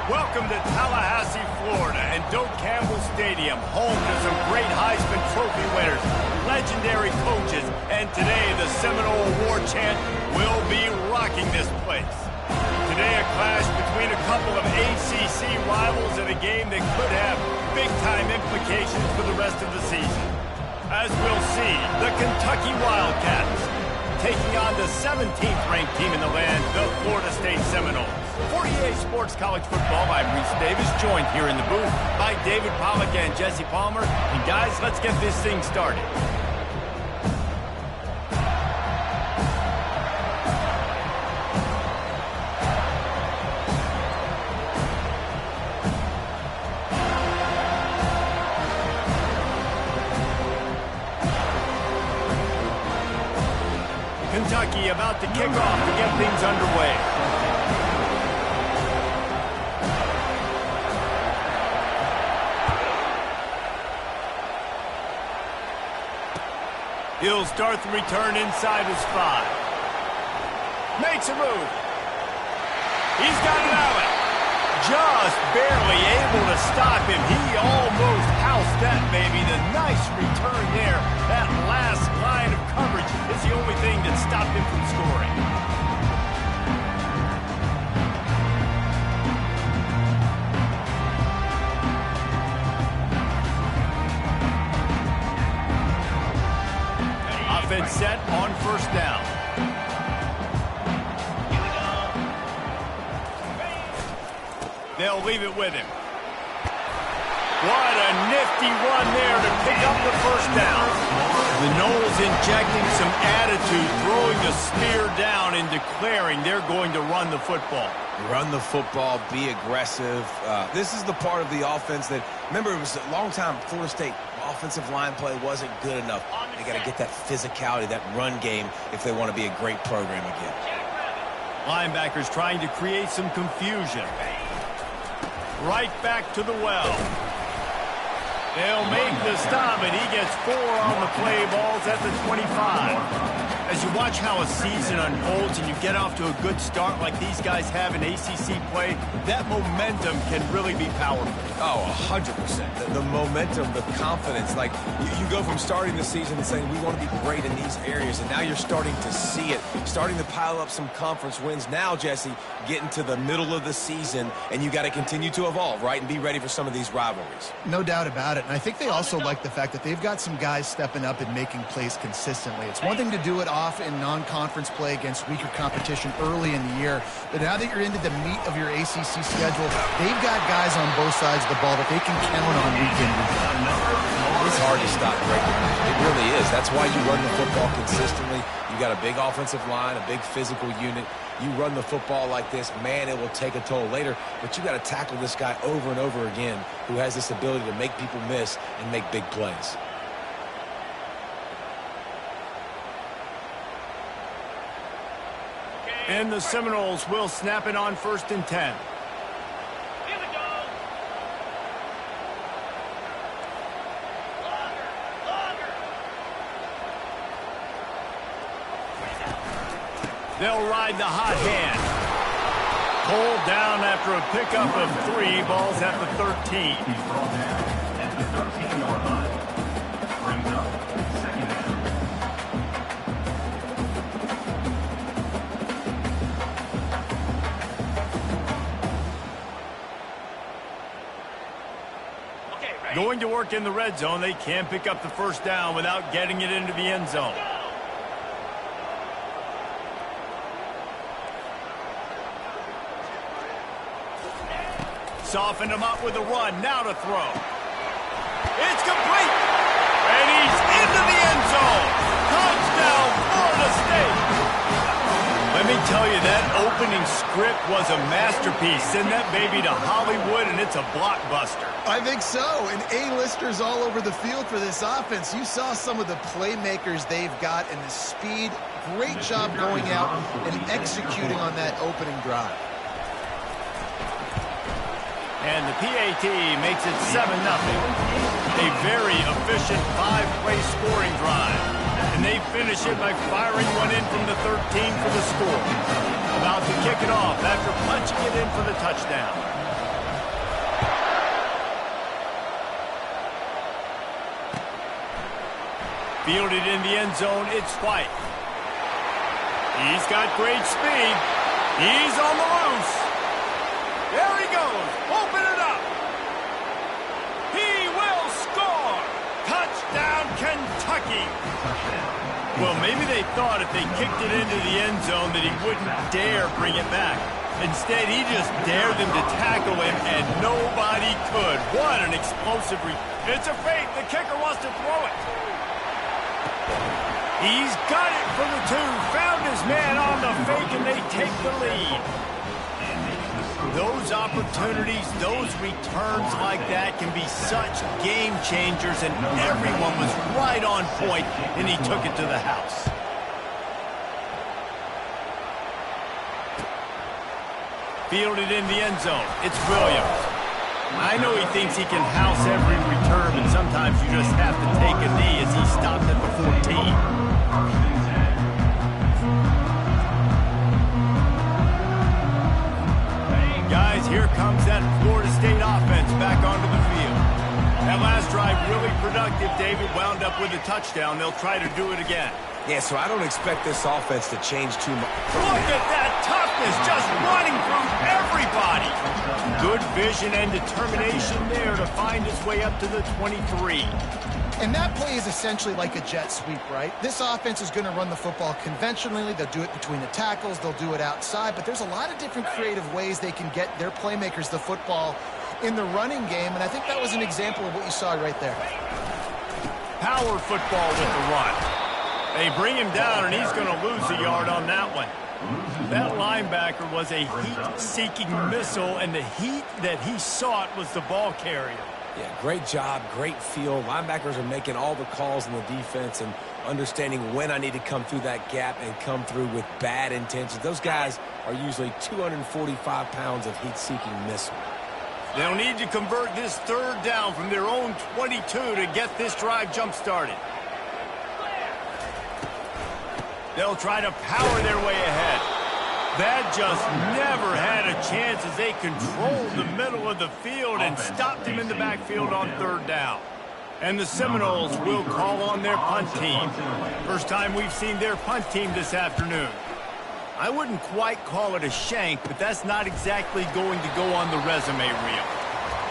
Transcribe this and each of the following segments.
Welcome to Tallahassee, Florida, and Doak Campbell Stadium, home to some great Heisman Trophy winners, legendary coaches, and today the Seminole Award chant will be rocking this place. Today a clash between a couple of ACC rivals in a game that could have big-time implications for the rest of the season. As we'll see, the Kentucky Wildcats taking on the 17th-ranked team in the land, the Florida State Seminoles. For EA Sports College Football, I'm Reese Davis, joined here in the booth by David Pollack and Jesse Palmer. And guys, let's get this thing started. Kentucky about to kick off to get things underway. He'll start the return inside his 5. Makes a move. He's got it out. Just barely able to stop him. He almost housed that baby. The nice return there. That last line of coverage is the only thing that stopped him from scoring. Offense set on first down. They'll leave it with him. What a nifty run there to pick up the first down. The Noles injecting some attitude, throwing the spear down and declaring they're going to run the football. Run the football, be aggressive. This is the part of the offense that, remember, it was a long time Florida State offensive line play wasn't good enough. They got to get that physicality, that run game, if they want to be a great program again. Linebackers trying to create some confusion. Right back to the well. They'll make the stop, and he gets 4 on the play. Ball's at the 25. As you watch how a season unfolds and you get off to a good start like these guys have in ACC play, that momentum can really be powerful. Oh, 100%. The momentum, the confidence. Like, you go from starting the season and saying, we want to be great in these areas, and now you're starting to see it, starting to pile up some conference wins. Now, Jesse, getting to the middle of the season, and you got to continue to evolve, right, and be ready for some of these rivalries. No doubt about it. And I think they also like the fact that they've got some guys stepping up and making plays consistently. It's one thing to do it off in non-conference play against weaker competition early in the year, but now that you're into the meat of your ACC schedule, they've got guys on both sides of the ball that they can count on week in, week out. It's hard to stop breaking news. It really is. That's why you run the football consistently. You got a big offensive line, a big physical unit. You run the football like this, man, it will take a toll later, but you got to tackle this guy over and over again who has this ability to make people miss and make big plays. And the Seminoles will snap it on 1st and 10. Here we go. Longer. They'll ride the hot hand. Pulled down after a pickup of 3. Ball's at the 13. At the 13-yard line. Brings up second down. Going to work in the red zone. They can't pick up the first down without getting it into the end zone. Softened him up with a run. Now to throw. It's complete. And he's into the end zone. Touchdown, Florida State. Let me tell you, that opening script was a masterpiece. Send that baby to Hollywood, and it's a blockbuster. I think so, and A-listers all over the field for this offense. You saw some of the playmakers they've got and the speed. Great job going out and executing on that opening drive. And the PAT makes it 7-0. A very efficient 5-play scoring drive. And they finish it by firing one in from the 13 for the score. About to kick it off after punching it in for the touchdown. Fielded in the end zone, it's White. He's got great speed. He's on the loose. There he goes. Open it up. He will score. Touchdown, Kentucky. Well, maybe they thought if they kicked it into the end zone that he wouldn't dare bring it back. Instead, he just dared them to tackle him, and nobody could. What an explosive It's a fake. The kicker wants to throw it. He's got it for the 2. Found his man on the fake, and they take the lead. Those opportunities, those returns like that can be such game changers, and everyone was right on point, and he took it to the house. Fielded in the end zone. It's Williams. I know he thinks he can house every return, but sometimes you just have to take a knee as he stopped at the 14. Guys, here comes that Florida State offense back onto the field. That last drive really productive. David wound up with a touchdown. They'll try to do it again. Yeah, so I don't expect this offense to change too much. Look at that toughness, just running through everybody. Good vision and determination there to find his way up to the 23. And that play is essentially like a jet sweep, right? This offense is going to run the football conventionally. They'll do it between the tackles. They'll do it outside. But there's a lot of different creative ways they can get their playmakers the football in the running game. And I think that was an example of what you saw right there. Power football with the run. They bring him down, and he's going to lose a yard on that one. That linebacker was a heat-seeking missile, and the heat that he sought was the ball carrier. Yeah, great job, great feel. Linebackers are making all the calls in the defense and understanding when I need to come through that gap and come through with bad intentions. Those guys are usually 245 pounds of heat-seeking missile. They'll need to convert this 3rd down from their own 22 to get this drive jump-started. They'll try to power their way ahead. That just never had a chance as they controlled the middle of the field and stopped him in the backfield on 3rd down. And the Seminoles will call on their punt team. First time we've seen their punt team this afternoon. I wouldn't quite call it a shank, but that's not exactly going to go on the resume reel.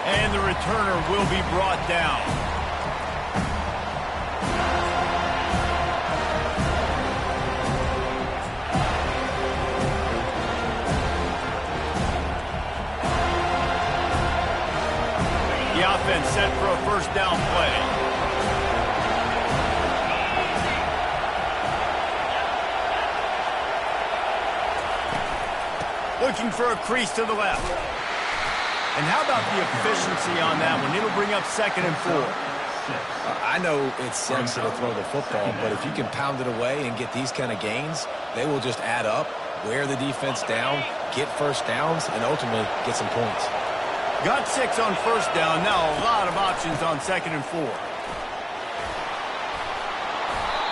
And the returner will be brought down. The offense set for a 1st down play. Looking for a crease to the left. And how about the efficiency on that one? It'll bring up 2nd and 4. I know it's sexy to throw the football, but if you can pound it away and get these kind of gains, they will just add up, wear the defense down, get 1st downs, and ultimately get some points. Got 6 on 1st down. Now a lot of options on 2nd and 4.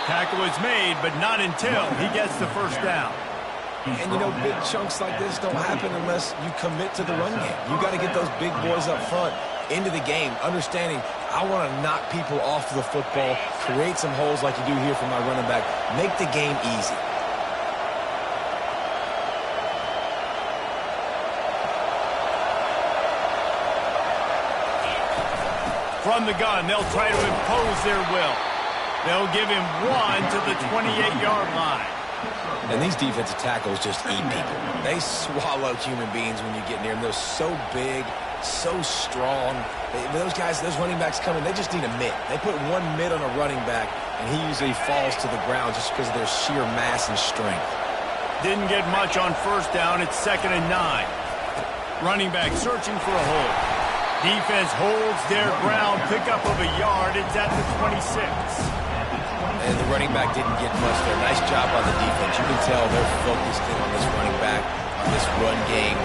Tackle is made, but not until he gets the 1st down. And, you know, big chunks like this don't happen unless you commit to the run game. You got to get those big boys up front into the game, understanding I want to knock people off the football, create some holes like you do here for my running back, make the game easy. From the gun, they'll try to impose their will. They'll give him 1 to the 28-yard line. And these defensive tackles just eat people. They swallow human beings when you get near them. They're so big, so strong. Those guys, those running backs come in, they just need a mitt. They put 1 mitt on a running back, and he usually falls to the ground just because of their sheer mass and strength. Didn't get much on 1st down. It's 2nd and 9. Running back searching for a hole. Defense holds their ground. Pickup of a yard. It's at the 26. And the running back didn't get much there. Nice job by the defense. You can tell they're focused in on this running back, on this run game,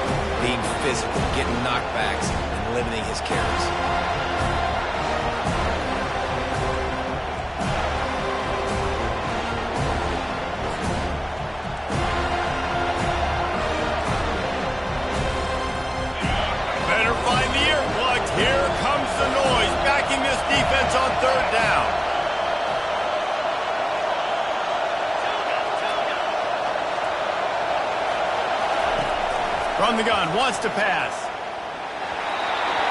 being physical, getting knockbacks, and limiting his carries. Better find the earplugs. Here comes the noise, backing this defense on 3rd down. From the gun, wants to pass.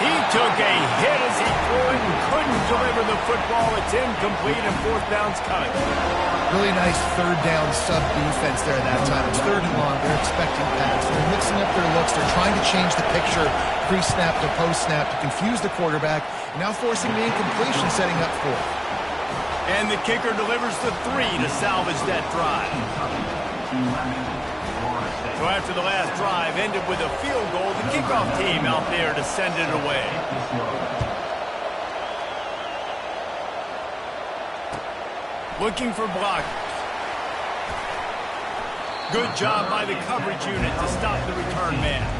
He took a hit as he threw it and couldn't deliver the football. It's incomplete and fourth down's coming. Really nice third down sub defense there that time. It's third and long. They're expecting pass. They're mixing up their looks. They're trying to change the picture pre-snap to post-snap to confuse the quarterback. Now forcing the incompletion, setting up fourth. And the kicker delivers the 3 to salvage that drive. So after the last drive ended with a field goal, the kickoff team out there to send it away. Looking for blockers. Good job by the coverage unit to stop the return man.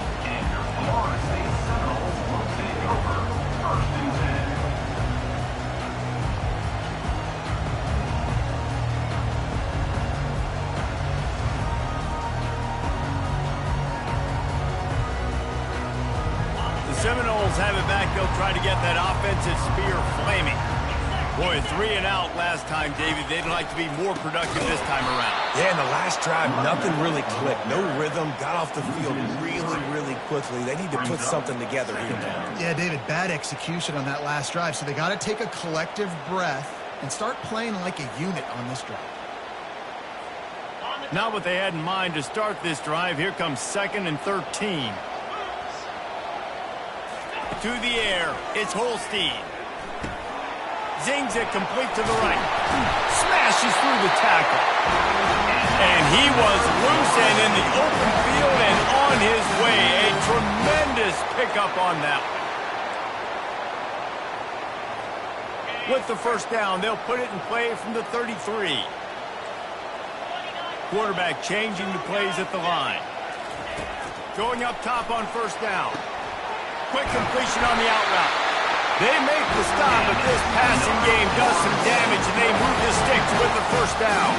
Seminoles have it back. They'll try to get that offensive spear flaming. Boy, 3 and out last time, David. They'd like to be more productive this time around. Yeah, in the last drive, nothing really clicked. No rhythm. Got off the field really quickly. They need to put something together here now. Yeah, David, bad execution on that last drive. So they got to take a collective breath and start playing like a unit on this drive. Not what they had in mind to start this drive. Here comes 2nd and 13. To the air, it's Holstein. Zings it complete to the right. Smashes through the tackle. And he was loose and in the open field and on his way. A tremendous pickup on that one. With the first down, they'll put it in play from the 33. Quarterback changing the plays at the line. Going up top on first down. Quick completion on the out route. They make the stop, but this passing game does some damage, and they move the sticks with the first down.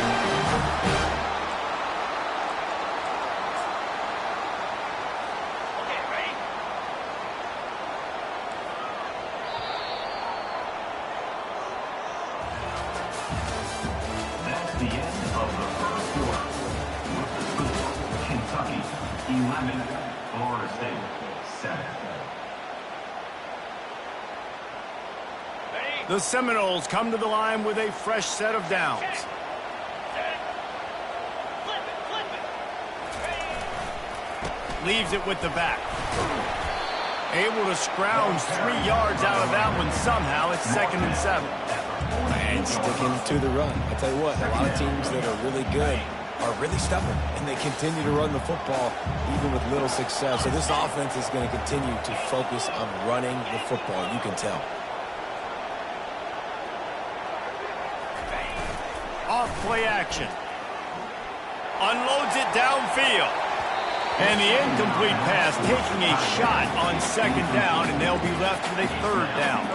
Okay, ready? That's the end of the first quarter. With the score, Kentucky 11, Florida State 7. The Seminoles come to the line with a fresh set of downs. Leaves it with the back. Able to scrounge 3 yards out of that one somehow. It's 2nd and 7. And sticking to the run. I tell you what, a lot of teams that are really good are really stubborn, and they continue to run the football even with little success. So this offense is going to continue to focus on running the football. You can tell. Off play action. Unloads it downfield. And the incomplete pass taking a shot on 2nd down, and they'll be left with a 3rd down.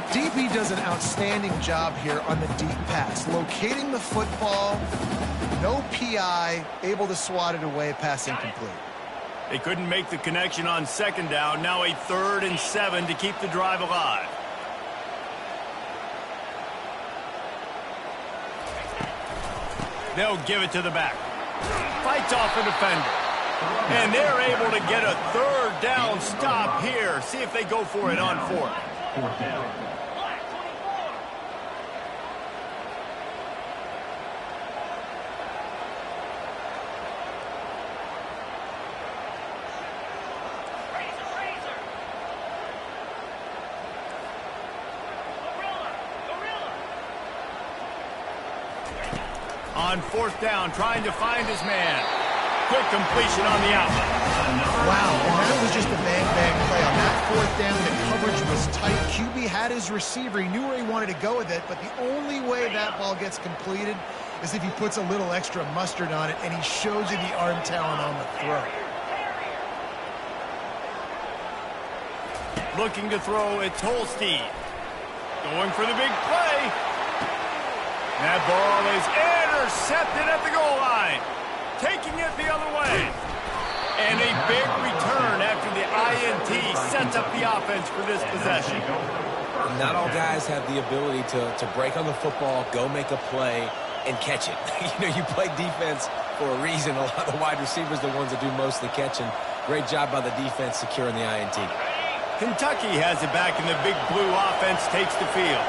DB does an outstanding job here on the deep pass. Locating the football, no PI, able to swat it away, pass incomplete. They couldn't make the connection on 2nd down. Now a 3rd and 7 to keep the drive alive. They'll give it to the back. Fights off a defender. And they're able to get a 3rd down stop here. See if they go for it on 4th. 4th down. On 4th down, trying to find his man. Quick completion on the outlet. Wow, and that was just a bang-bang play. On that 4th down, the coverage was tight. QB had his receiver. He knew where he wanted to go with it, but the only way that ball gets completed is if he puts a little extra mustard on it, and he shows you the arm talent on the throw. Looking to throw, it's Holstein. Going for the big play. That ball is intercepted at the goal line. Taking it the other way. And a big return after the INT sets up the offense for this possession. Not all guys have the ability to break on the football, go make a play, and catch it. You know, you play defense for a reason. A lot of the wide receivers are the ones that do most of the catching. Great job by the defense securing the INT. Kentucky has it back, and the Big Blue offense takes the field.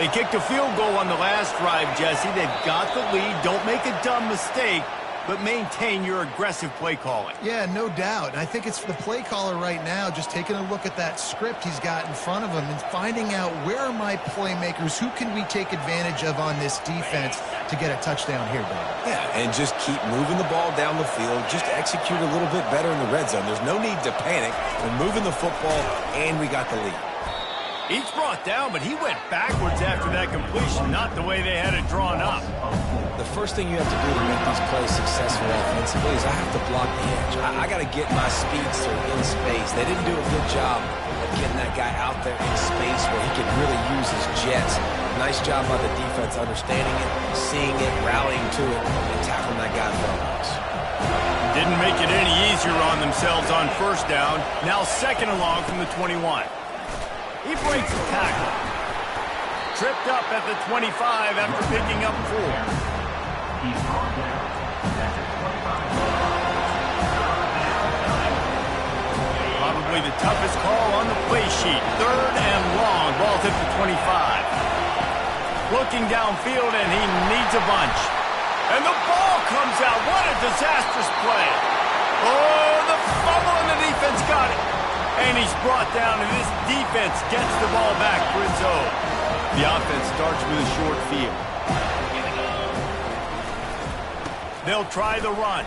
They kicked a field goal on the last drive, Jesse. They've got the lead. Don't make a dumb mistake, but maintain your aggressive play calling. Yeah, no doubt. And I think it's the play caller right now just taking a look at that script he's got in front of him and finding out where are my playmakers, who can we take advantage of on this defense to get a touchdown here, Dave. Yeah, and just keep moving the ball down the field. Just execute a little bit better in the red zone. There's no need to panic. We're moving the football, and we got the lead. Each brought down, but he went backwards after that completion, not the way they had it drawn up. The first thing you have to do to make these plays successful offensively is I have to block the edge. I got to get my speedster in space. They didn't do a good job of getting that guy out there in space where he could really use his jets. Nice job by the defense understanding it, seeing it, rallying to it, and tackling that guy in front of us. Didn't make it any easier on themselves on first down. Now second along from the 21. He breaks the tackle. Tripped up at the 25 after picking up 4. He's brought down at the 25. Probably the toughest call on the play sheet. Third and long. Ball's at the 25. Looking downfield, and he needs a bunch. And the ball comes out. What a disastrous play. Oh, the fumble, and the defense got it. And he's brought down, and this defense gets the ball back for its own. The offense starts with a short field. They'll try the run.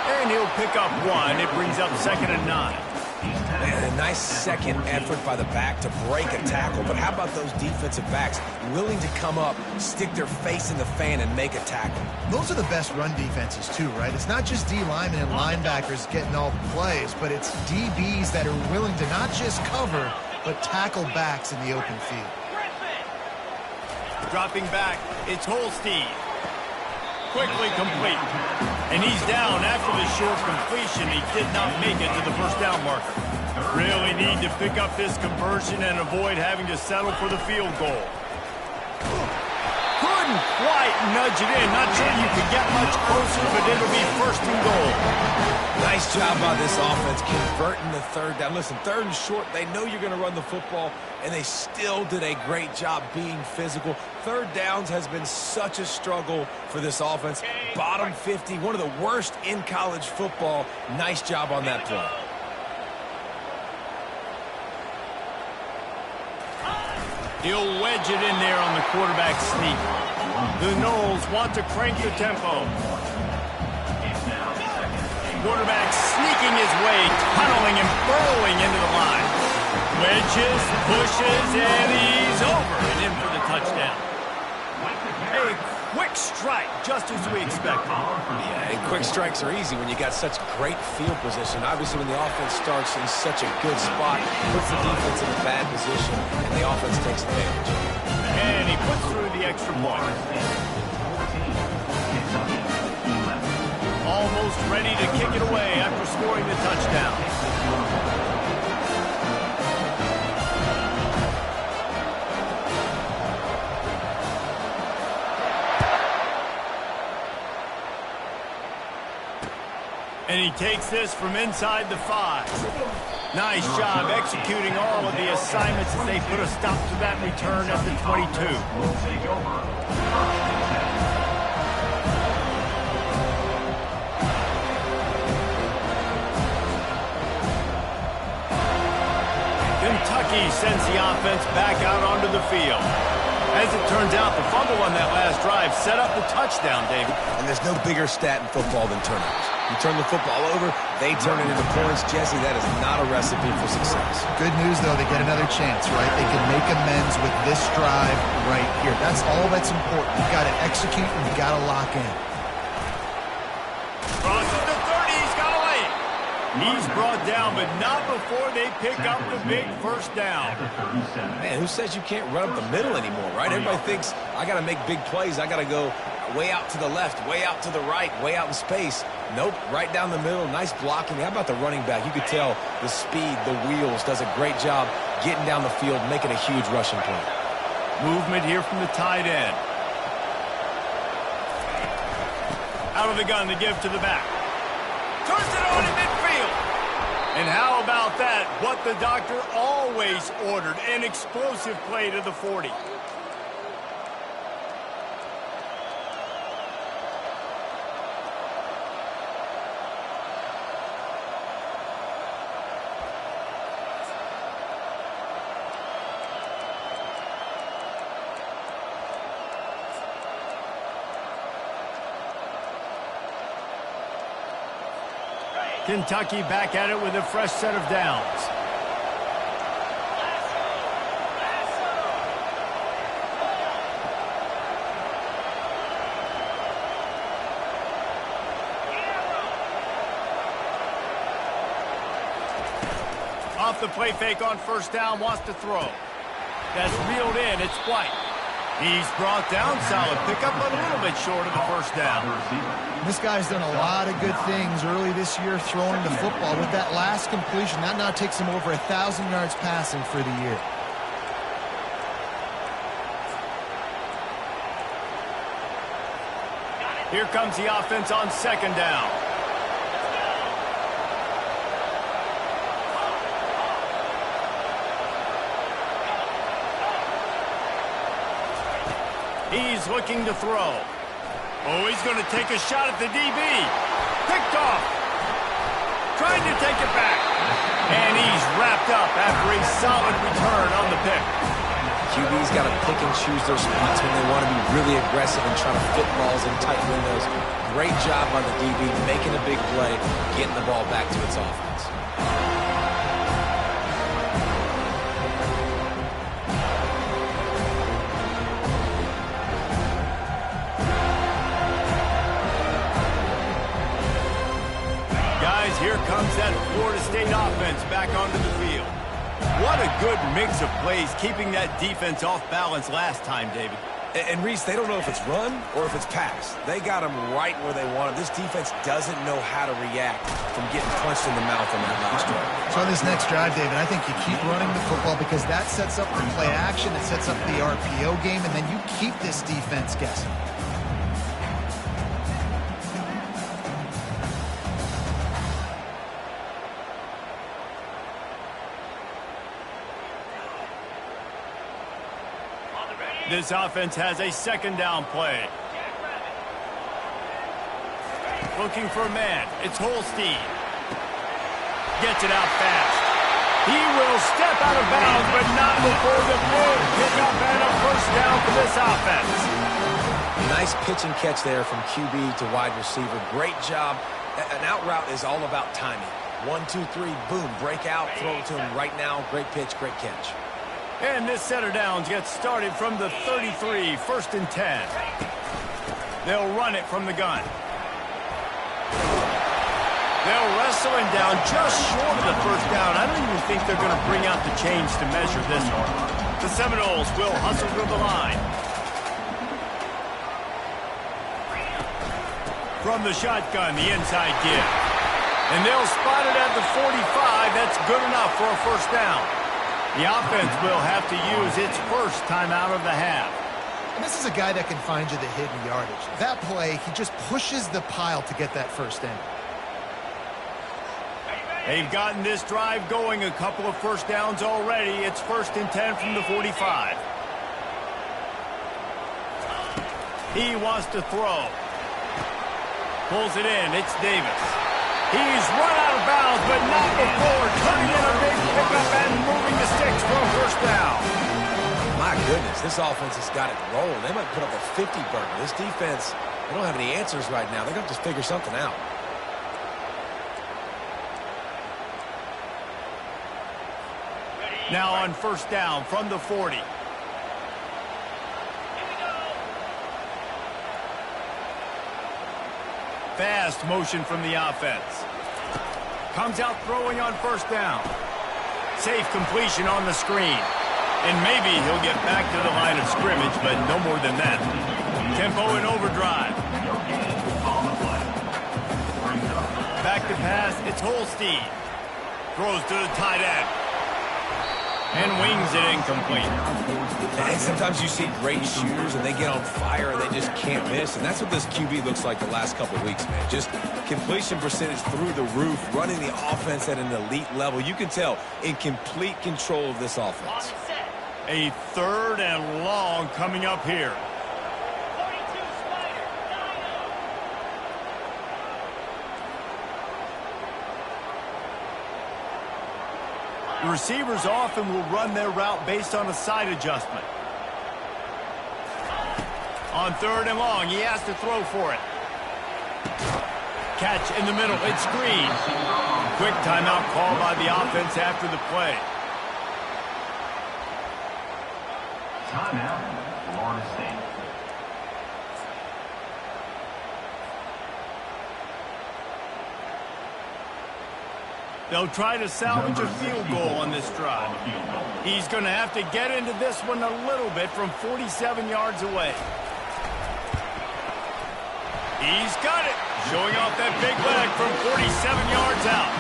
And he'll pick up 1. It brings up 2nd and 9. Man, a nice second effort by the back to break a tackle. But how about those defensive backs willing to come up, stick their face in the fan, and make a tackle? Those are the best run defenses too, right? It's not just D linemen and linebackers getting all the plays, but it's DBs that are willing to not just cover, but tackle backs in the open field. Dropping back, it's Holstein. Quickly complete. And he's down after the short completion. He did not make it to the first down marker. Really need to pick up this conversion and avoid having to settle for the field goal. Couldn't quite nudge it in. Not sure you could get much closer, but it'll be 1st and goal. Nice job by this offense converting the third down. Listen, 3rd and short, they know you're going to run the football, and they still did a great job being physical. 3rd downs has been such a struggle for this offense. Bottom 50, one of the worst in college football. Nice job on that play. He'll wedge it in there on the quarterback sneak. The Noles want to crank the tempo. Quarterback sneaking his way, tunneling and burrowing into the line. Wedges, pushes, and he's over and in for the touchdown. A quick strike, just as we expected. Yeah, and quick strikes are easy when you got such great field position. Obviously, when the offense starts in such a good spot, puts the defense in a bad position, and the offense takes advantage. And he puts through the extra point. Almost ready to kick it away after scoring the touchdown. And he takes this from inside the 5. Nice job executing all of the assignments as they put a stop to that return at the 22. Will take over. Kentucky sends the offense back out onto the field. As it turns out, the fumble on that last drive set up the touchdown, David. And there's no bigger stat in football than turnovers. You turn the football over, they turn it into points. Jesse, that is not a recipe for success. Good news, though, they get another chance, right? They can make amends with this drive right here. That's all that's important. You've got to execute and you've got to lock in. Crosses the 30, he's got a lane. He's brought down, but not before they pick up the big first down. Man, who says you can't run up the middle anymore, right? Everybody thinks, I got to make big plays. I got to go way out to the left, way out to the right, way out in space. Nope, right down the middle. Nice blocking. How about the running back? You could tell the speed, the wheels, does a great job getting down the field, making a huge rushing play. Movement here from the tight end. Out of the gun to give to the back. Turns it on in midfield. And how about that? What the doctor always ordered, an explosive play to the 40. Kentucky back at it with a fresh set of downs. Off the play fake on first down, wants to throw. That's reeled in, it's White. He's brought down, solid pickup, but a little bit short of the first down. This guy's done a lot of good things early this year throwing the football. With that last completion, that now takes him over 1,000 yards passing for the year. Here comes the offense on second down. He's looking to throw. Oh, he's going to take a shot at the DB. Picked off. Trying to take it back. And he's wrapped up after a solid return on the pick. QB's got to pick and choose their spots when they want to be really aggressive and try to fit balls in tight windows. Great job by the DB making a big play, getting the ball back to its offense. Here comes that Florida State offense back onto the field. What a good mix of plays, keeping that defense off balance last time, David. And Reese, they don't know if it's run or if it's pass. They got them right where they want them. This defense doesn't know how to react from getting punched in the mouth on that last drive. So on this next drive, David, I think you keep running the football because that sets up the play action, it sets up the RPO game, and then you keep this defense guessing. This offense has a second down play. Looking for a man. It's Holstein. Gets it out fast. He will step out of bounds, but not before the big pickup and a first down for this offense. Nice pitch and catch there from QB to wide receiver. Great job. An out route is all about timing. 1, 2, 3, boom, break out, throw it to him right now. Great pitch, great catch. And this set of downs gets started from the 33, 1st and 10. They'll run it from the gun. They'll wrestle him down just short of the first down. I don't even think they're going to bring out the chains to measure this one. The Seminoles will hustle to the line. From the shotgun, the inside give. And they'll spot it at the 45. That's good enough for a first down. The offense will have to use its first timeout of the half. And this is a guy that can find you the hidden yardage. That play, he just pushes the pile to get that first down. They've gotten this drive going, a couple of first downs already. It's 1st and 10 from the 45. He wants to throw. Pulls it in. It's Davis. He's run out of bounds, but not before turning in a big pickup and moving the sticks for a first down. My goodness, this offense has got it rolling. They might put up a 50-burger. This defense, they don't have any answers right now. They're going to have to figure something out. Now on first down from the 40. Fast motion from the offense. Comes out throwing on first down. Safe completion on the screen. And maybe he'll get back to the line of scrimmage, but no more than that. Tempo in overdrive. Back to pass, it's Holstein. Throws to the tight end. And wings it incomplete. And sometimes you see great shooters and they get on fire and they just can't miss. And that's what this QB looks like the last couple of weeks, man. Just completion percentage through the roof, running the offense at an elite level. You can tell in complete control of this offense. A 3rd and long coming up here. The receivers often will run their route based on a side adjustment. On 3rd and long, he has to throw for it. Catch in the middle, it's screen. Quick timeout call by the offense after the play. Timeout, Florida State. They'll try to salvage a field goal on this drive. He's going to have to get into this one a little bit from 47 yards away. He's got it. Showing off that big leg from 47 yards out.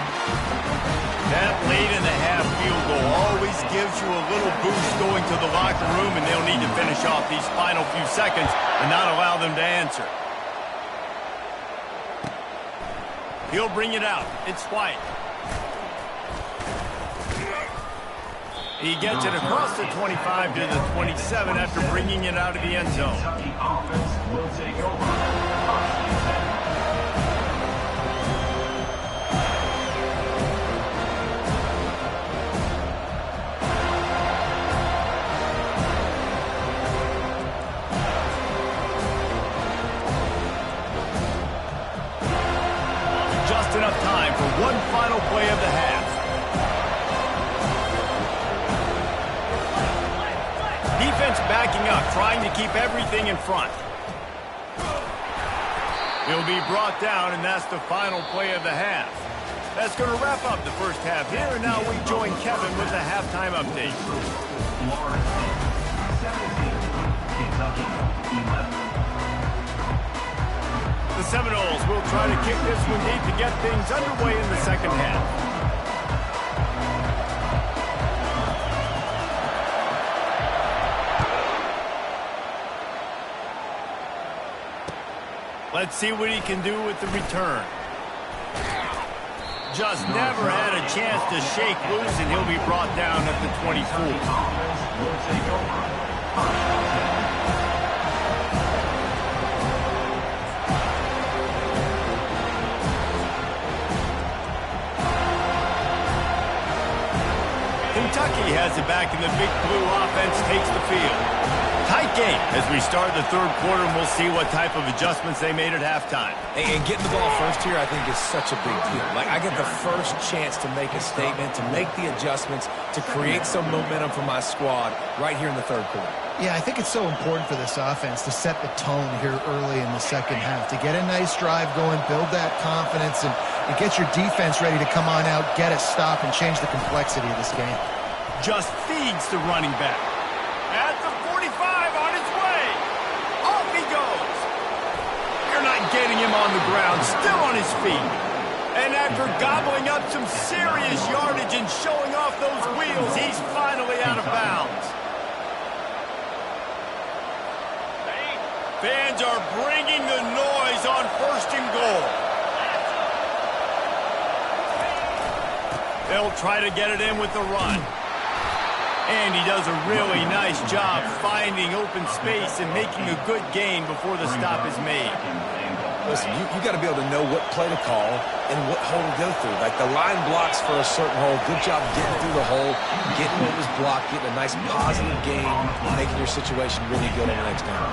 That late in the half field goal always gives you a little boost going to the locker room, and they'll need to finish off these final few seconds and not allow them to answer. He'll bring it out. It's White. He gets it across the 25 to the 27 after bringing it out of the end zone. Kentucky offense will take over. Just enough time for one final play of the half. Defense backing up, trying to keep everything in front. He'll be brought down, and that's the final play of the half. That's going to wrap up the first half here, and now we join Kevin with the halftime update. Florida State 17, Kentucky 11. The Seminoles will try to kick this one deep to get things underway in the second half. Let's see what he can do with the return. Just never had a chance to shake loose, and he'll be brought down at the 24. Offense will take over. Kentucky has it back, and the big blue offense takes the field. Tight game as we start the third quarter, and we'll see what type of adjustments they made at halftime. And getting the ball first here, I think, is such a big deal. Like, I get the first chance to make a statement, to make the adjustments, to create some momentum for my squad right here in the third quarter. Yeah, I think it's so important for this offense to set the tone here early in the second half, to get a nice drive going, build that confidence, and get your defense ready to come on out, get a stop, and change the complexity of this game. Just feeds the running back. At the 45, on his way. Off he goes. You're not getting him on the ground, still on his feet. And after gobbling up some serious yardage and showing off those wheels, he's finally out of bounds. Fans are bringing the noise on 1st and goal. They'll try to get it in with the run. And he does a really nice job finding open space and making a good gain before the stop is made. Listen, you got to be able to know what play to call and what hole to go through. Like, the line blocks for a certain hole. Good job getting through the hole, getting what was blocked, getting a nice positive gain, and making your situation really good on the next down.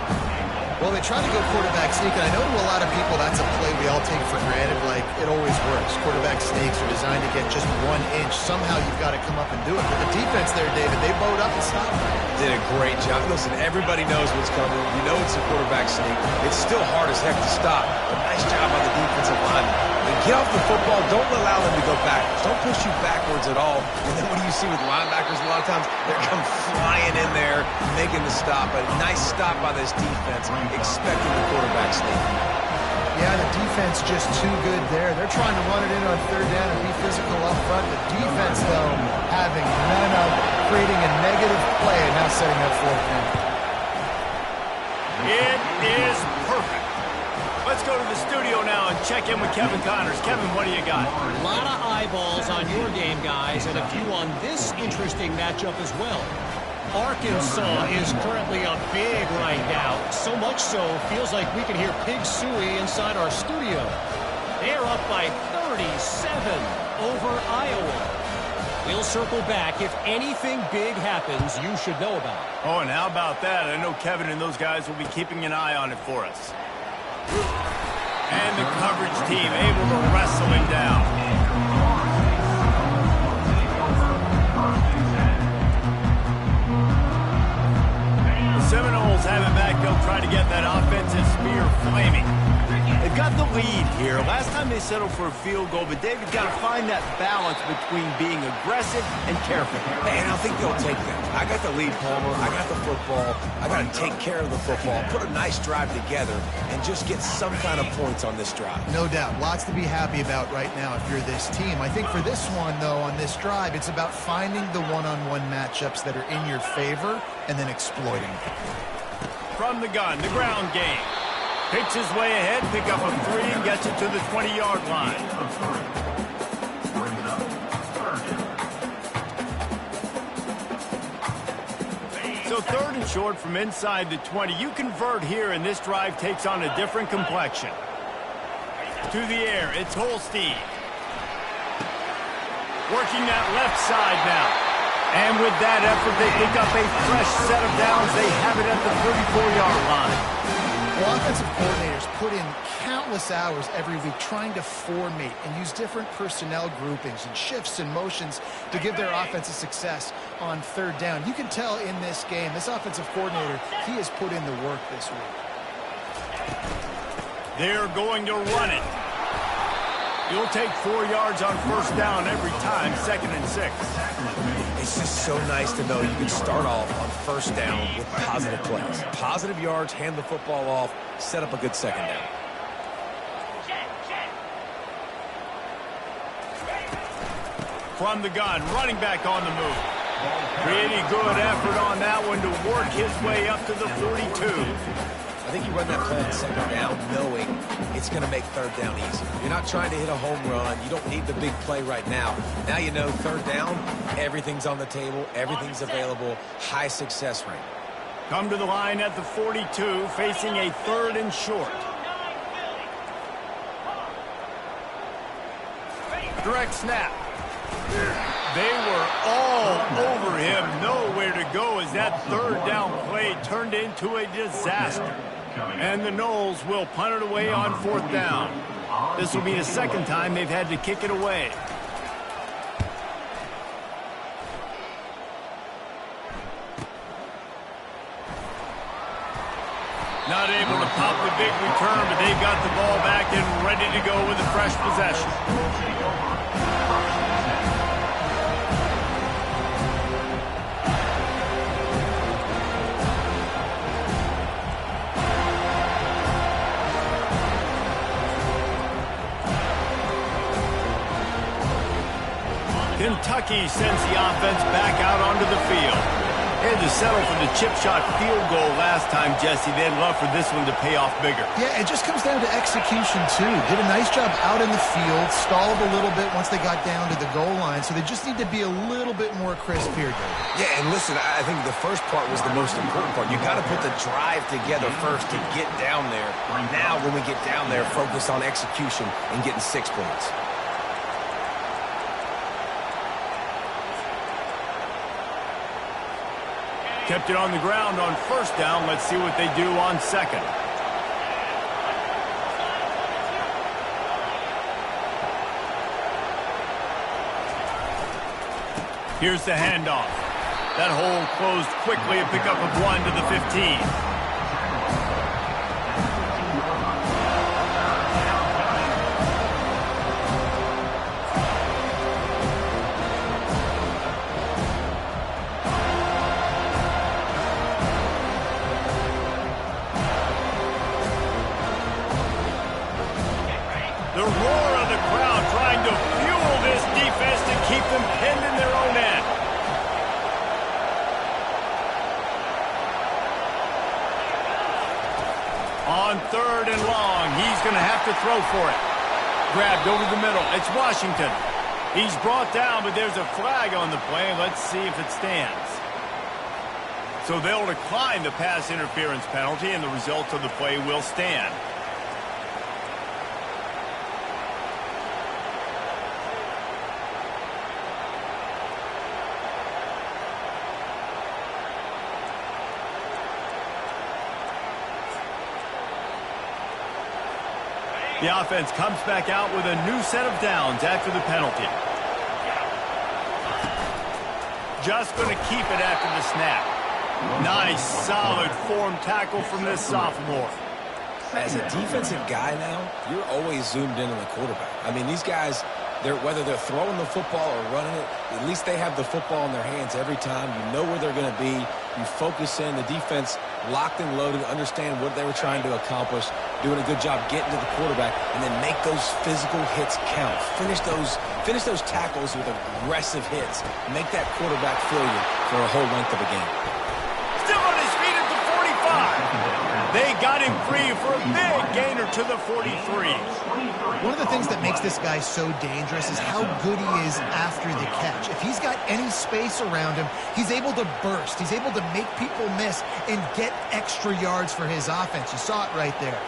Well, they try to go quarterback sneak, and I know to a lot of people that's a play we all take for granted. Like, it always works. Quarterback sneaks are designed to get just 1 inch. Somehow you've got to come up and do it. But the defense there, David, they bowed up and stopped. Did a great job. Listen, everybody knows what's coming. You know it's a quarterback sneak. It's still hard as heck to stop. But nice job on the defensive line. And get off the football. Don't allow them to go backwards. Don't push you backwards at all. And then what do you see with linebackers a lot of times? They're come flying in there, making the stop. A nice stop by this defense, expecting the quarterback sneak. Yeah, the defense just too good there. They're trying to run it in on 3rd down and be physical up front. The defense, though, having none of it. creating a negative play and now setting up fourth down. It is perfect. Let's go to the studio now and check in with Kevin Connors. Kevin, what do you got? A lot of eyeballs on your game, guys, and a few on this interesting matchup as well. Arkansas is currently up big right now. So much so, feels like we can hear Pig Suey inside our studio. They're up by 37 over Iowa. We'll circle back. If anything big happens, you should know about it. Oh, and how about that? I know Kevin and those guys will be keeping an eye on it for us. And the coverage team able to wrestle him down. The Seminoles have it back. They'll try to get that offensive spear flaming. They've got the lead here. Last time they settled for a field goal, but David's got to find that balance between being aggressive and careful. And I think they'll take that. I got the lead, Palmer. I got the football. I got to take care of the football, put a nice drive together, and just get some kind of points on this drive. No doubt. Lots to be happy about right now if you're this team. I think for this one, though, on this drive, it's about finding the one-on-one matchups that are in your favor and then exploiting them. From the gun, the ground game. Picks his way ahead, pick up a 3, and gets it to the 20-yard line. So 3rd and short from inside the 20. You convert here, and this drive takes on a different complexion. To the air, it's Holstein. Working that left side now. And with that effort, they pick up a fresh set of downs. They have it at the 34-yard line. Well, offensive coordinators put in countless hours every week trying to formate and use different personnel groupings and shifts and motions to give their offense a success on 3rd down. You can tell in this game, this offensive coordinator, he has put in the work this week. They're going to run it. You'll take 4 yards on 1st down every time, 2nd and 6. It's just so nice to know you can start off on 1st down with positive plays. Positive yards, hand the football off, set up a good 2nd down. From the gun, running back on the move. Pretty good effort on that one to work his way up to the 42. I think you run that play on 2nd down knowing it's going to make 3rd down easy. You're not trying to hit a home run. You don't need the big play right now. Now you know 3rd down, everything's on the table, everything's available, high success rate. Come to the line at the 42, facing a 3rd and short. Direct snap. They were all over him. Nowhere to go as that 3rd down play turned into a disaster. And the Noles will punt it away on 4th down. This will be the 2nd time they've had to kick it away. Not able to pop the big return, but they've got the ball back and ready to go with a fresh possession. Kentucky sends the offense back out onto the field. They had to settle for the chip shot field goal last time, Jesse. They'd love for this one to pay off bigger. Yeah, it just comes down to execution, too. Did a nice job out in the field, stalled a little bit once they got down to the goal line, so they just need to be a little bit more crisp here, David. Yeah, and listen, I think the first part was the most important part. You got to put the drive together first to get down there. Now, when we get down there, focus on execution and getting 6 points. Kept it on the ground on 1st down. Let's see what they do on 2nd. Here's the handoff. That hole closed quickly, a pickup of 1 to the 15. The roar of the crowd trying to fuel this defense to keep them pinned in their own end. throw for it. Grabbed over the middle. It's Washington. He's brought down, but there's a flag on the play. Let's see if it stands. So they'll decline the pass interference penalty, and the results of the play will stand. The offense comes back out with a new set of downs after the penalty. Just going to keep it after the snap. Nice, solid form tackle from this sophomore. As a defensive guy now, you're always zoomed in on the quarterback. I mean, these guys, whether they're throwing the football or running it, at least they have the football in their hands every time. You know where they're going to be. You focus in. The defense locked and loaded, understand what they were trying to accomplish, doing a good job getting to the quarterback, and then make those physical hits count. Finish those tackles with aggressive hits. Make that quarterback feel you for a whole length of a game. Still on his feet at the 45. They got him free for a big gainer to the 43. One of the things that makes this guy so dangerous is how good he is after the catch. If he's got any space around him, he's able to burst. He's able to make people miss and get extra yards for his offense. You saw it right there.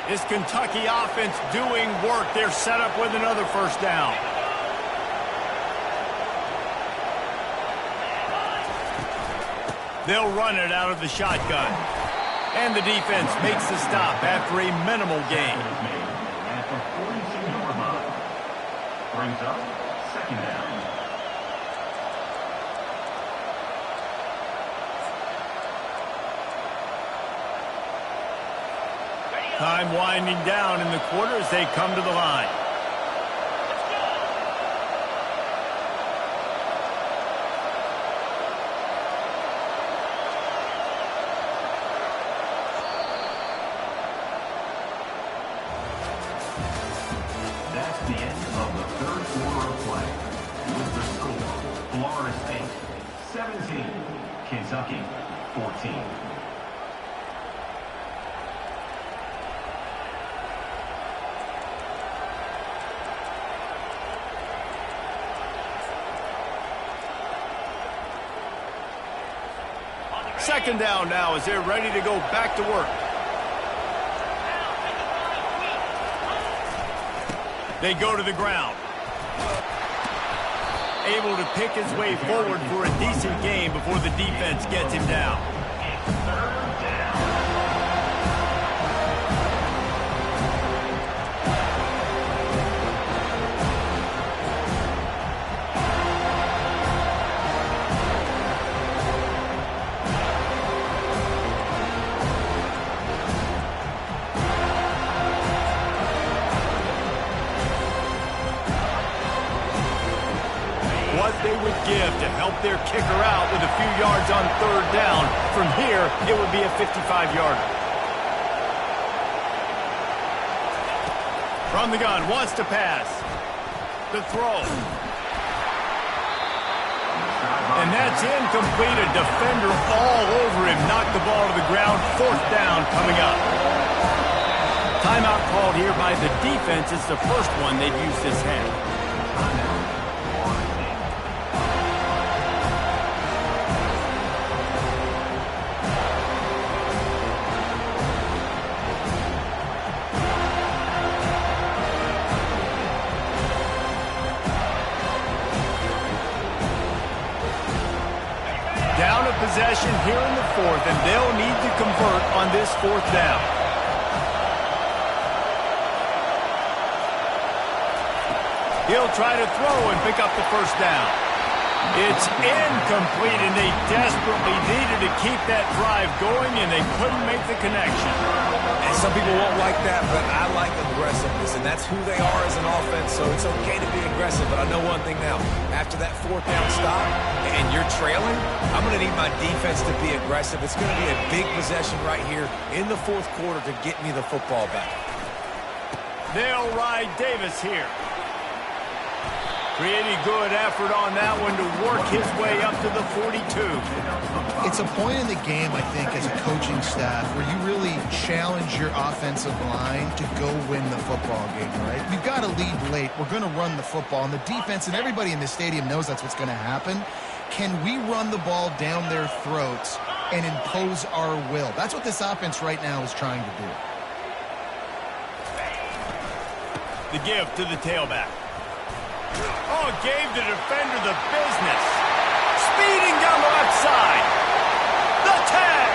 This Kentucky offense doing work. They're set up with another first down. They'll run it out of the shotgun. And the defense makes the stop after a minimal gain. At the 42-yard line. Brings up second down. Time winding down in the quarter as they come to the line. That's the end of the third quarter of play. With the score, Florida State 17, Kentucky 14. Second down now as they're ready to go back to work. They go to the ground. Able to pick his way forward for a decent gain before the defense gets him down. They would give to help their kicker out with a few yards on third down. From here, it would be a 55-yarder. From the gun, wants to pass. The throw. And that's incomplete. A defender all over him. Knocked the ball to the ground. Fourth down coming up. Timeout called here by the defense. It's the first one they've used this half. Down a possession here in the fourth, and they'll need to convert on this fourth down. He'll try to throw and pick up the first down. It's incomplete, and they desperately needed to keep that drive going, and they couldn't make the connection. And some people won't like that, but I like aggressiveness, and that's who they are as an offense, so it's okay to be aggressive. But I know one thing now. After that fourth down stop and you're trailing, I'm going to need my defense to be aggressive. It's going to be a big possession right here in the fourth quarter to get me the football back. They'll ride Davis here. Pretty good effort on that one to work his way up to the 42. It's a point in the game, I think, as a coaching staff where you really challenge your offensive line to go win the football game, right? We've got to lead late. We're going to run the football. And the defense and everybody in the stadium knows that's what's going to happen. Can we run the ball down their throats and impose our will? That's what this offense right now is trying to do. The give to the tailback. Oh, gave the defender the business. Speeding down the left side. The tag.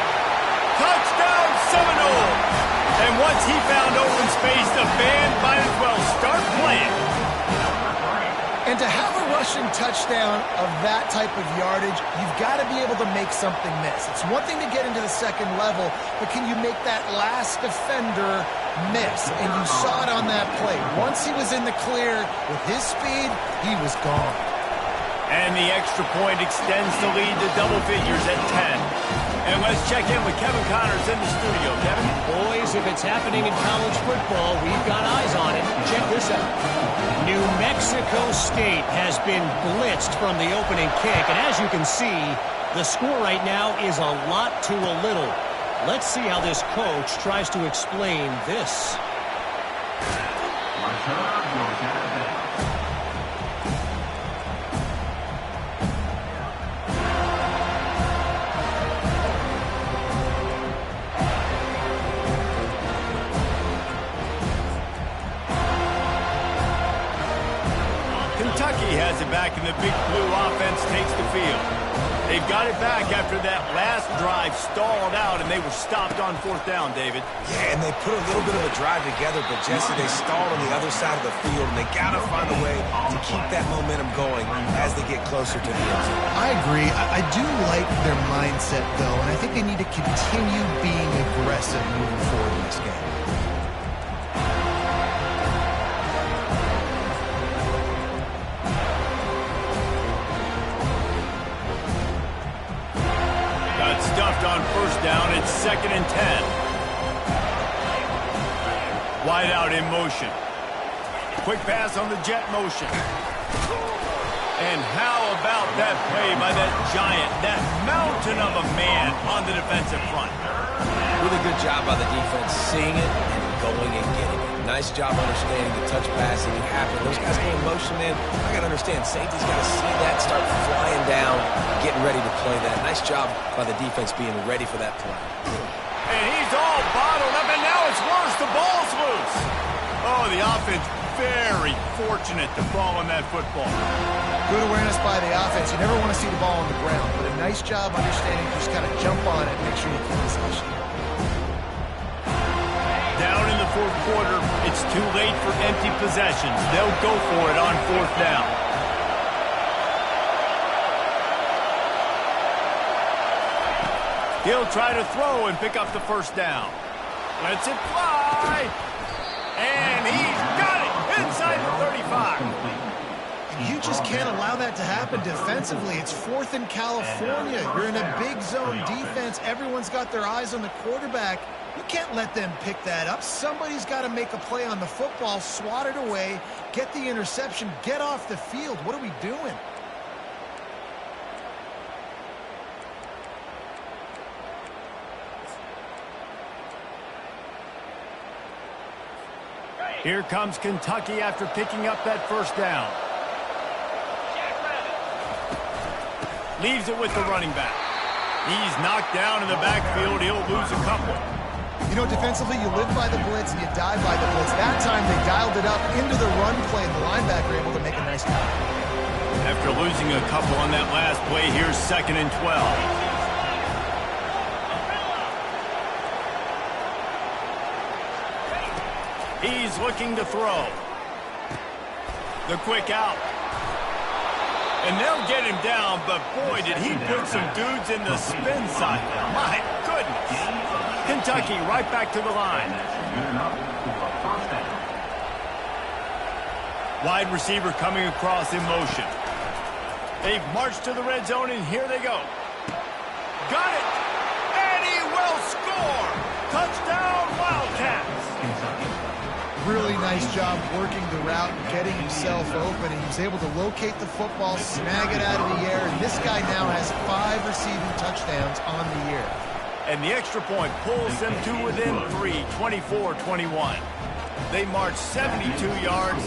Touchdown Seminole. And once he found open space, the band might as well start playing. And to have a rushing touchdown of that type of yardage, you've got to be able to make something miss. It's one thing to get into the second level, but can you make that last defender miss? And you saw it on that play. Once he was in the clear with his speed, he was gone. And the extra point extends the lead to double figures at 10. And let's check in with Kevin Connors in the studio. Kevin? Boys, if it's happening in college football, we've got eyes on it. Check this out. New Mexico State has been blitzed from the opening kick. And as you can see, the score right now is a lot to a little. Let's see how this coach tries to explain this. Kentucky has it back, and the Big Blue offense takes the field. They've got it back after that last drive stalled out, and they were stopped on fourth down, David. Yeah, and they put a little bit of a drive together, but, Jesse, they stalled on the other side of the field, and they got to find a way to keep that momentum going as they get closer to the end zone. I agree. I do like their mindset, though, and I think they need to continue being aggressive moving forward in this game. Stuffed on first down. It's 2nd and 10. Wide out in motion. Quick pass on the jet motion. And how about that play by that giant, that mountain of a man on the defensive front? Really good job by the defense seeing it and going and getting it. Nice job understanding the touch passing and happening. Those guys go in motion, man. I got to understand, safety's got to see that, start flying down, getting ready to play that. Nice job by the defense being ready for that play. And he's all bottled up, and now it's worse. The ball's loose. Oh, the offense very fortunate to fall on that football. Good awareness by the offense. You never want to see the ball on the ground, but a nice job understanding just kind of jump on it and make sure you keep possession. Down in the fourth quarter, it's too late for empty possessions. They'll go for it on fourth down. He'll try to throw and pick up the first down. Lets it fly. And he's got it inside the 35. You just can't allow that to happen defensively. It's 4th in California. You're in a big zone defense. Everyone's got their eyes on the quarterback. You can't let them pick that up. Somebody's got to make a play on the football, swat it away, get the interception, get off the field. What are we doing? Here comes Kentucky after picking up that first down. Leaves it with the running back. He's knocked down in the backfield. He'll lose a couple. You know, defensively, you live by the blitz and you die by the blitz. That time, they dialed it up into the run play, and the linebacker able to make a nice tackle. After losing a couple on that last play, here's 2nd and 12. He's looking to throw. The quick out. And they'll get him down, but boy, did he put some dudes in the spin cycle. My goodness. Kentucky right back to the line. Wide receiver coming across in motion. They've marched to the red zone, and here they go. Got it! And he will score! Touchdown, Wildcats! Really nice job working the route and getting himself open. He was able to locate the football, snag it out of the air, and this guy now has 5 receiving touchdowns on the year. And the extra point pulls them to within 3, 24-21. They march 72 yards,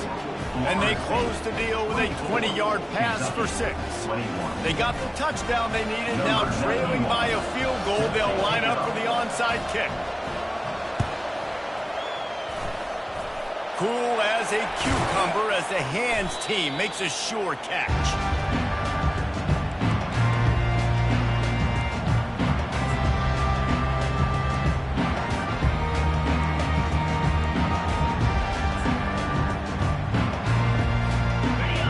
and they close the deal with a 20-yard pass for 6. They got the touchdown they needed. Now trailing by a field goal, they'll line up for the onside kick. Cool as a cucumber as the hands team makes a sure catch.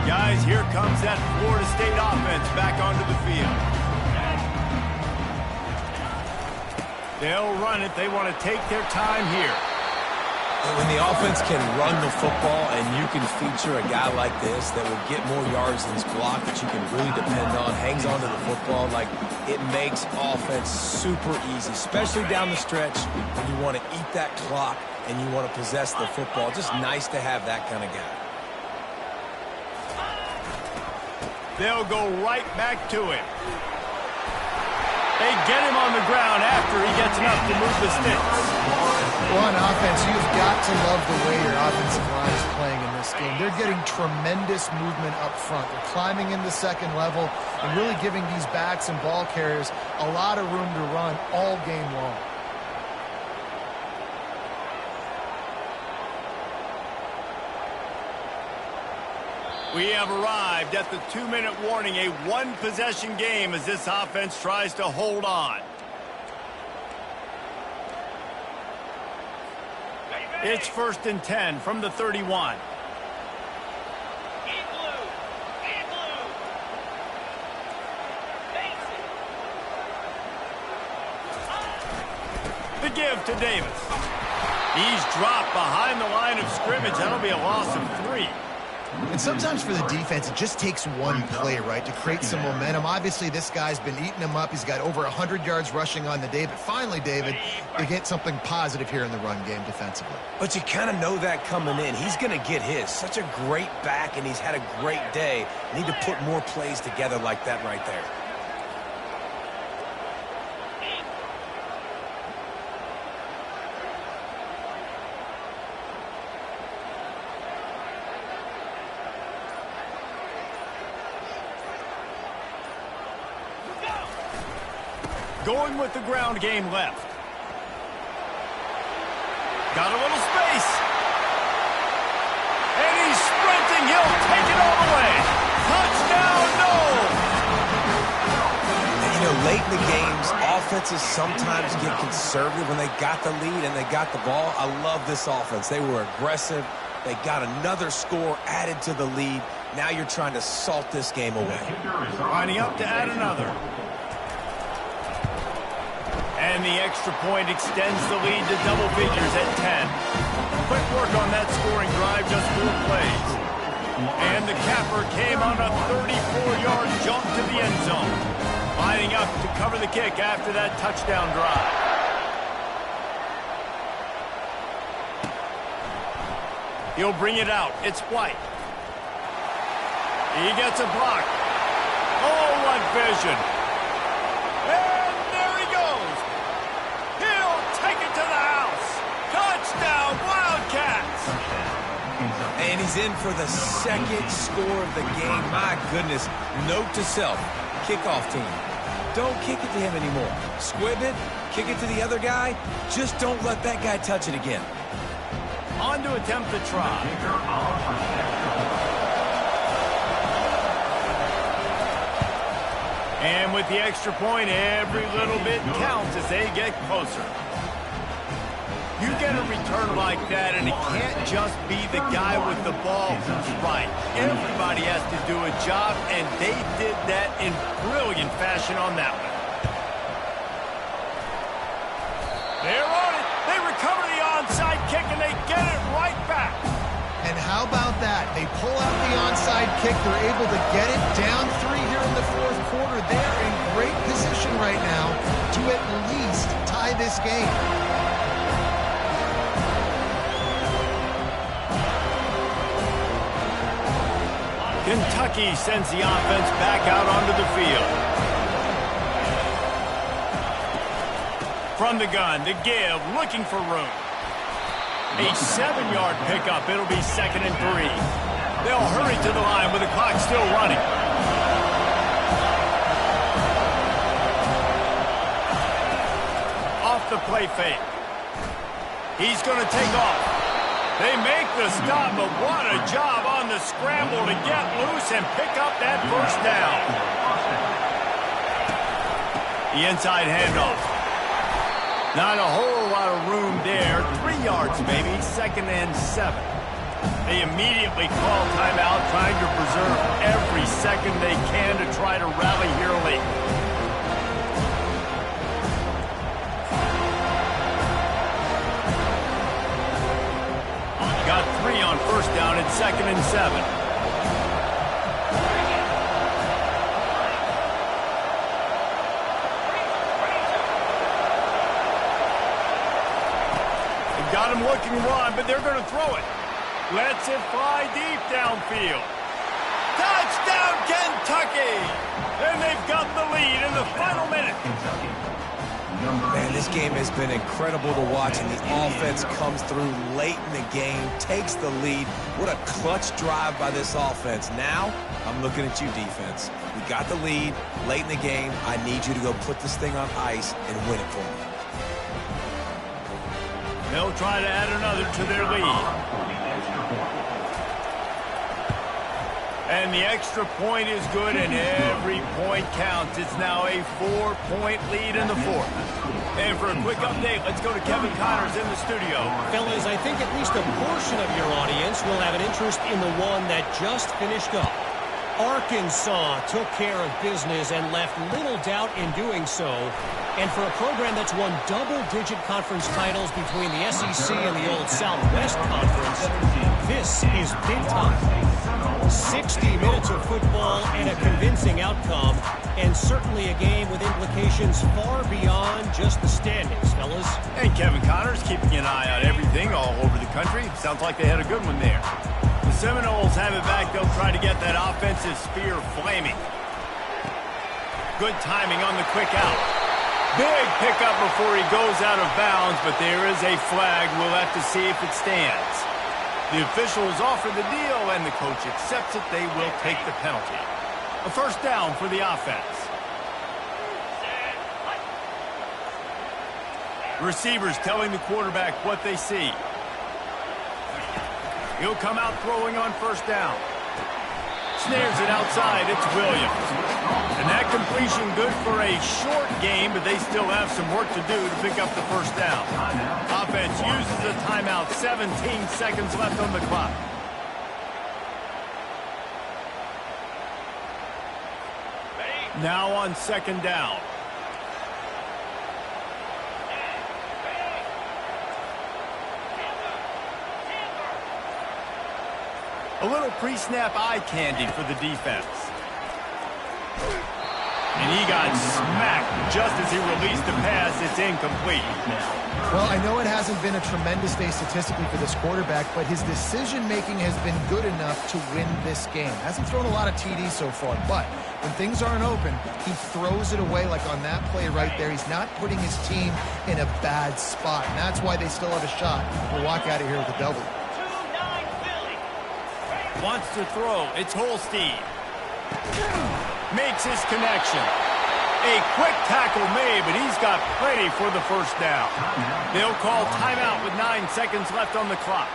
Guys, here comes that Florida State offense back onto the field. They'll run it. They want to take their time here. When the offense can run the football and you can feature a guy like this that will get more yards than his block that you can really depend on, hangs onto the football, like it makes offense super easy, especially down the stretch when you want to eat that clock and you want to possess the football. Just nice to have that kind of guy. They'll go right back to him. They get him on the ground after he gets enough to move the sticks. Well, on offense, you've got to love the way your offensive line is playing in this game. They're getting tremendous movement up front. They're climbing in the second level and really giving these backs and ball carriers a lot of room to run all game long. We have arrived at the 2-minute warning, a one-possession game as this offense tries to hold on. It's 1st and 10 from the 31. The give to Davis. He's dropped behind the line of scrimmage. That'll be a loss of 3. And sometimes for the defense, it just takes one play, right, to create some momentum. Obviously, this guy's been eating him up. He's got over 100 yards rushing on the day. But finally, David, they get something positive here in the run game defensively. But you kind of know that coming in. He's going to get his. Such a great back, and he's had a great day. Need to put more plays together like that right there. Going with the ground game left. Got a little space. And he's sprinting. He'll take it all the way. Touchdown, no! And, you know, late in the games, offenses sometimes get conservative when they got the lead and they got the ball. I love this offense. They were aggressive. They got another score added to the lead. Now you're trying to salt this game away. Lining up to add another. And the extra point extends the lead to double figures at 10. Quick work on that scoring drive, just 4 plays. And the capper came on a 34-yard jump to the end zone. Lining up to cover the kick after that touchdown drive. He'll bring it out. It's White. He gets a block. Oh, what vision. And there he goes. He'll take it to the house. Touchdown, Wildcats. And he's in for the second score of the game. My goodness. Note to self, kickoff team. Don't kick it to him anymore. Squib it, kick it to the other guy. Just don't let that guy touch it again. On to attempt the try. And with the extra point, every little bit counts as they get closer. You get a return like that, and it can't just be the guy with the ball who's right. Everybody has to do a job, and they did that in brilliant fashion on that one. They're on it. They recover the onside kick, and they get it right back. And how about that? They pull out the onside kick. They're able to get it down 3 here in the fourth quarter. They're in great position right now to at least tie this game. Kentucky sends the offense back out onto the field. From the gun, the give, looking for room. A 7-yard pickup. It'll be 2nd and 3. They'll hurry to the line with the clock still running. Off the play fake. He's going to take off. They make the stop, but what a job on the scramble to get loose and pick up that first down. The inside handoff. Not a whole lot of room there. 3 yards maybe, 2nd and 7. They immediately call timeout, trying to preserve every second they can to try to rally here late. Got 3 on first down at 2nd and 7. Got him looking run, but they're going to throw it. Lets it fly deep downfield. Touchdown, Kentucky! And they've got the lead in the final minute. Man, this game has been incredible to watch, and the offense comes through late in the game, takes the lead. What a clutch drive by this offense. Now, I'm looking at you, defense. We got the lead late in the game. I need you to go put this thing on ice and win it for me. They'll try to add another to their lead. And the extra point is good, and every point counts. It's now a 4-point lead in the 4th. And for a quick update, let's go to Kevin Connors in the studio. Fellas, I think at least a portion of your audience will have an interest in the one that just finished up. Arkansas took care of business and left little doubt in doing so. And for a program that's won double-digit conference titles between the SEC and the old Southwest Conference, this is big time. 60 minutes of football and a convincing outcome, and certainly a game with implications far beyond just the standings, fellas. And Kevin Connors keeping an eye on everything all over the country. Sounds like they had a good one there. The Seminoles have it back. They'll try to get that offensive spear flaming. Good timing on the quick out. Big pickup before he goes out of bounds, but there is a flag. We'll have to see if it stands. The officials offer the deal, and the coach accepts it. They will take the penalty. A first down for the offense. Receivers telling the quarterback what they see. He'll come out throwing on first down. Snares it outside. It's Williams. And that completion good for a short game, but they still have some work to do to pick up the first down. Offense uses a timeout. 17 seconds left on the clock. Now on second down. A little pre-snap eye candy for the defense. And he got smacked just as he released the pass. It's incomplete. Well, I know it hasn't been a tremendous day statistically for this quarterback, but his decision-making has been good enough to win this game. Hasn't thrown a lot of TDs so far, but when things aren't open, he throws it away like on that play right there. He's not putting his team in a bad spot, and that's why they still have a shot to walk out of here with a W. Wants to throw. It's Holstein. Makes his connection. A quick tackle made, but he's got plenty for the first down. They'll call timeout with 9 seconds left on the clock.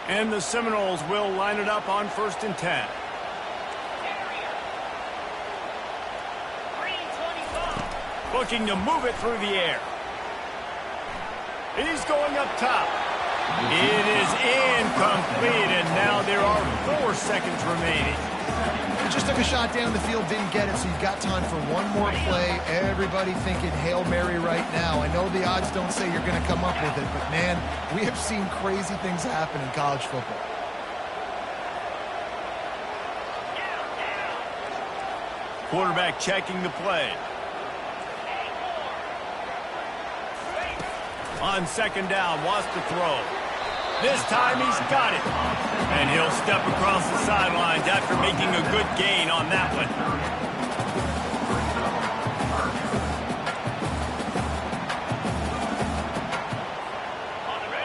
And the Seminoles will line it up on 1st and 10. Looking to move it through the air. He's going up top. It is incomplete, and now there are 4 seconds remaining. He just took a shot down the field, didn't get it, so you've got time for one more play. Everybody thinking Hail Mary right now. I know the odds don't say you're going to come up with it, but, man, we have seen crazy things happen in college football. Quarterback checking the play. On second down, wants to throw. This time he's got it. And he'll step across the sidelines after making a good gain on that one.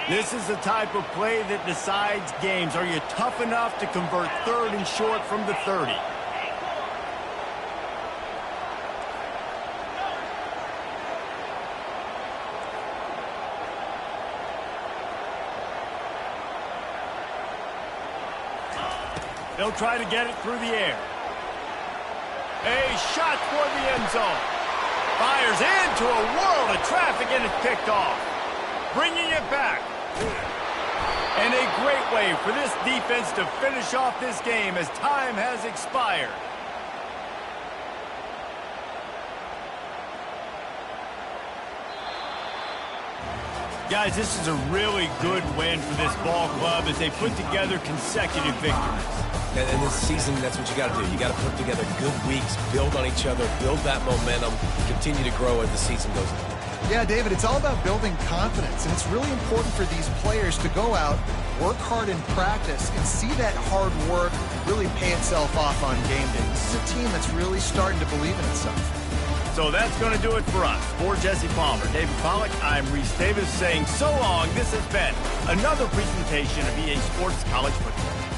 This is the type of play that decides games. Are you tough enough to convert third and short from the 30? They'll try to get it through the air. A shot toward the end zone. Fires into a world of traffic and it's picked off. Bringing it back. And a great way for this defense to finish off this game as time has expired. Guys, this is a really good win for this ball club as they put together consecutive victories. And this season, that's what you got to do. You got to put together good weeks, build on each other, build that momentum, continue to grow as the season goes on. Yeah, David, it's all about building confidence, and it's really important for these players to go out, work hard in practice, and see that hard work really pay itself off on game day. This is a team that's really starting to believe in itself. So that's going to do it for us. For Jesse Palmer, David Pollack, I'm Reese Davis saying so long. This has been another presentation of EA Sports College Football.